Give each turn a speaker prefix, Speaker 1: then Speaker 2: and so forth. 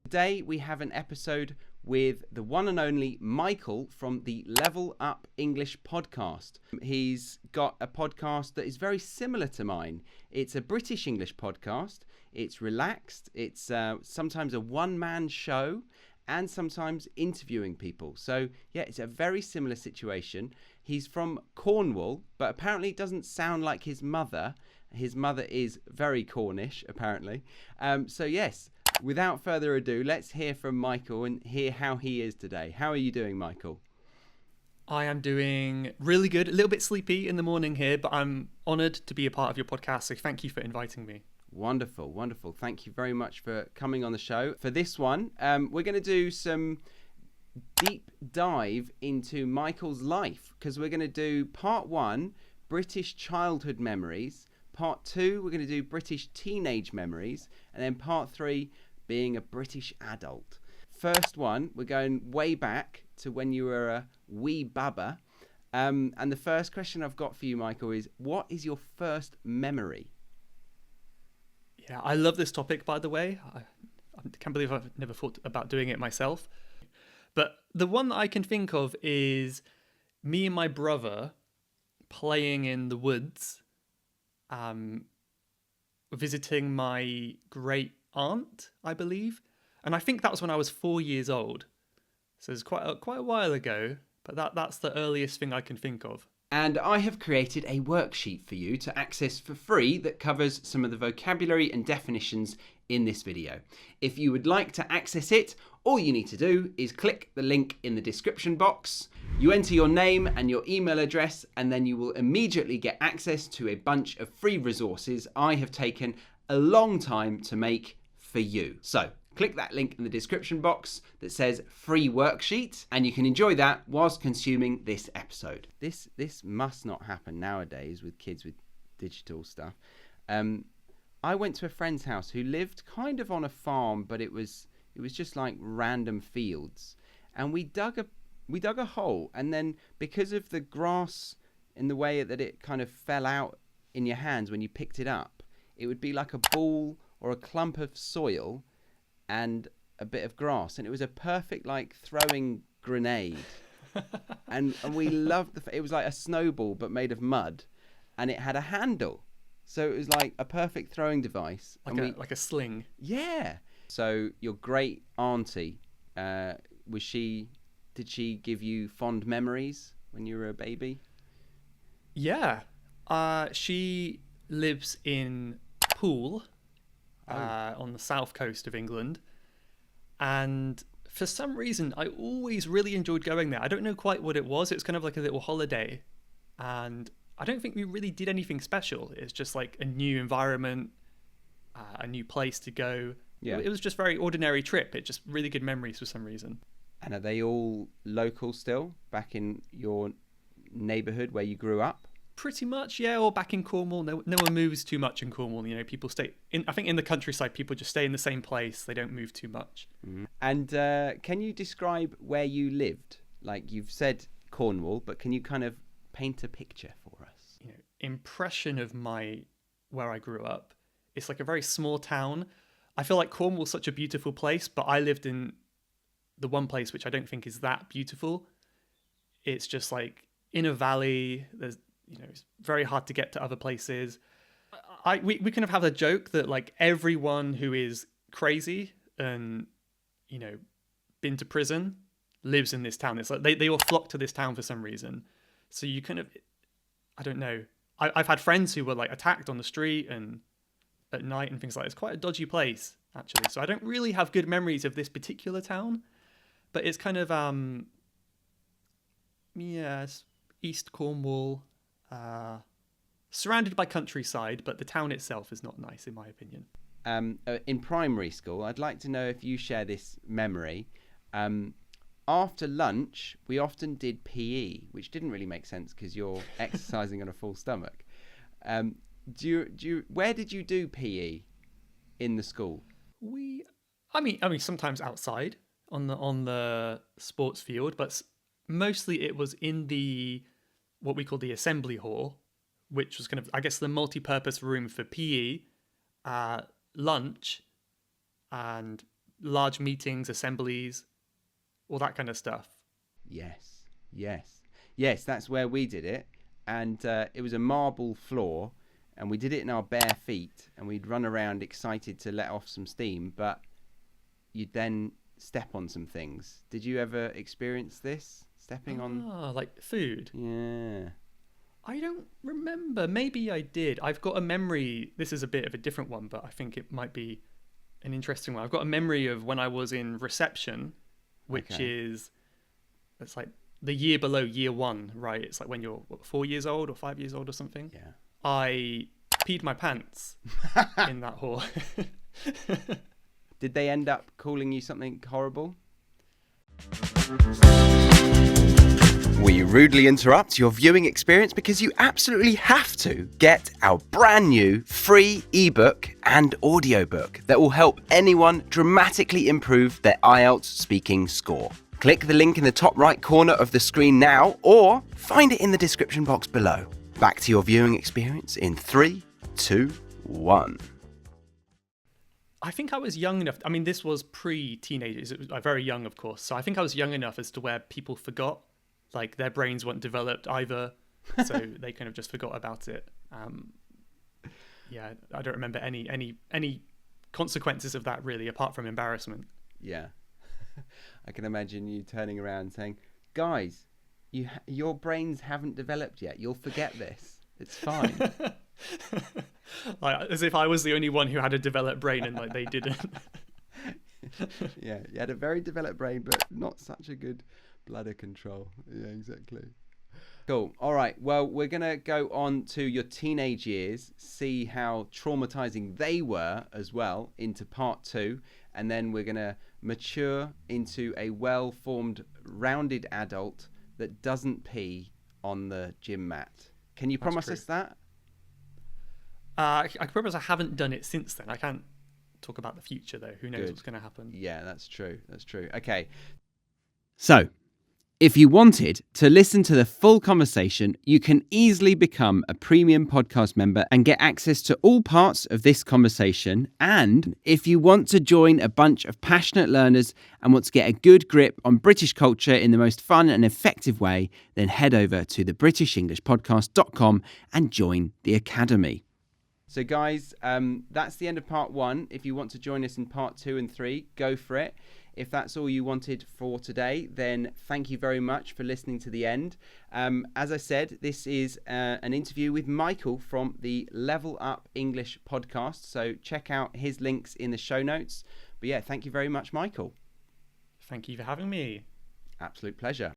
Speaker 1: Today we have an episode with the one and only Michael from the Level Up English podcast. He's got a podcast that is very similar to mine. It's a British English podcast. It's relaxed. It's sometimes a one-man show and sometimes interviewing people. So yeah, it's a very similar situation. He's from Cornwall, but apparently it doesn't sound like his mother. His mother is very Cornish, apparently. So yes, without further ado, let's hear from Michael and hear how he is today. How are you doing, Michael?
Speaker 2: I am doing really good. A little bit sleepy in the morning here, but I'm honoured to be a part of your podcast, so thank you for inviting me.
Speaker 1: Wonderful, wonderful. Thank you very much for coming on the show. For this one, we're going to do some deep dive into Michael's life, because we're going to do part 1, British childhood memories. Part 2, we're going to do British teenage memories. And then part 3, being a British adult. First one, we're going way back to when you were a wee bubba. And the first question I've got for you, Michael, is what is your first memory?
Speaker 2: Yeah, I love this topic, by the way. I can't believe I've never thought about doing it myself. But the one that I can think of is me and my brother playing in the woods, visiting my great aunt, I believe. And I think that was when I was 4 years old. So it's quite a while ago, but that's the earliest thing I can think of.
Speaker 1: And I have created a worksheet for you to access for free that covers some of the vocabulary and definitions in this video. If you would like to access it, all you need to do is click the link in the description box. You enter your name and your email address, and then you will immediately get access to a bunch of free resources I have taken a long time to make for you. So click that link in the description box that says free worksheet, and you can enjoy that whilst consuming this episode. This must not happen nowadays with kids with digital stuff. I went to a friend's house who lived kind of on a farm, but it was just like random fields, and we dug a hole, and then because of the grass in the way that it kind of fell out in your hands when you picked it up, it would be like a ball or a clump of soil and a bit of grass, and it was a perfect like throwing grenade. and we loved it was like a snowball but made of mud, and it had a handle, so it was like a perfect throwing device,
Speaker 2: like a sling.
Speaker 1: Yeah. So your great auntie, did she give you fond memories when you were a baby?
Speaker 2: Yeah, she lives in Poole, on the south coast of England, and for some reason I always really enjoyed going there. I don't know quite what it was. It was kind of like a little holiday, and I don't think we really did anything special. It's just like a new environment, a new place to go. Yeah. It was just a very ordinary trip. It just really good memories for some reason.
Speaker 1: And are they all local still, back in your neighbourhood where you grew up?
Speaker 2: Pretty much, yeah. Or back in Cornwall. No one moves too much in Cornwall. You know, people stay in. I think in the countryside, people just stay in the same place. They don't move too much.
Speaker 1: Mm-hmm. And can you describe where you lived? Like you've said Cornwall, but can you kind of paint a picture for us?
Speaker 2: You know, impression of where I grew up. It's like a very small town. I feel like Cornwall's such a beautiful place, but I lived in the one place which I don't think is that beautiful. It's just like in a valley. It's very hard to get to other places. We kind of have a joke that like everyone who is crazy and, been to prison lives in this town. It's like they all flock to this town for some reason. So you kind of, I don't know. I've had friends who were like attacked on the street and at night and things like that. It's quite a dodgy place, actually. So I don't really have good memories of this particular town, but it's kind of, it's East Cornwall, surrounded by countryside, but the town itself is not nice, in my opinion.
Speaker 1: In primary school, I'd like to know if you share this memory. After lunch, we often did PE, which didn't really make sense because you're exercising on a full stomach. Where did you do PE in the school?
Speaker 2: I mean, sometimes outside on the sports field, but mostly it was in what we call the assembly hall, which was kind of, I guess, the multi-purpose room for PE, lunch, and large meetings, assemblies, all that kind of stuff.
Speaker 1: Yes, that's where we did it. And it was a marble floor, and we did it in our bare feet, and we'd run around excited to let off some steam, but you'd then step on some things. Did you ever experience this? Stepping on...
Speaker 2: like food?
Speaker 1: Yeah.
Speaker 2: I don't remember. Maybe I did. I've got a memory. This is a bit of a different one, but I think it might be an interesting one. I've got a memory of when I was in reception, which is, it's like the year below year one, right? It's like when you're 4 years old or 5 years old or something.
Speaker 1: Yeah.
Speaker 2: I peed my pants in that hall.
Speaker 1: Did they end up calling you something horrible? We rudely interrupt your viewing experience because you absolutely have to get our brand new free ebook and audiobook that will help anyone dramatically improve their IELTS speaking score. Click the link in the top right corner of the screen now, or find it in the description box below. Back to your viewing experience in 3, 2, 1.
Speaker 2: I think I was young enough. I mean, this was pre-teenagers. It was very young, of course. So I think I was young enough as to where people forgot, like their brains weren't developed either, so they kind of just forgot about it. Yeah, I don't remember any consequences of that really, apart from embarrassment.
Speaker 1: Yeah, I can imagine you turning around saying, "Guys, your brains haven't developed yet. You'll forget this. It's fine."
Speaker 2: Like, as if I was the only one who had a developed brain and like they didn't.
Speaker 1: Yeah, you had a very developed brain, but not such a good bladder control. Yeah, exactly. Cool. All right. Well, we're going to go on to your teenage years, see how traumatizing they were as well into part 2. And then we're going to mature into a well-formed, rounded adult that doesn't pee on the gym mat. Can you promise us that?
Speaker 2: I promise I haven't done it since then. I can't talk about the future, though. Who knows what's going to happen?
Speaker 1: Yeah, that's true. Okay. So, if you wanted to listen to the full conversation, you can easily become a premium podcast member and get access to all parts of this conversation. And if you want to join a bunch of passionate learners and want to get a good grip on British culture in the most fun and effective way, then head over to thebritishenglishpodcast.com and join the Academy. So guys, that's the end of part 1. If you want to join us in part 2 and 3, go for it. If that's all you wanted for today, then thank you very much for listening to the end. As I said, this is an interview with Michael from the Level Up English podcast. So check out his links in the show notes. But yeah, thank you very much, Michael.
Speaker 2: Thank you for having me.
Speaker 1: Absolute pleasure.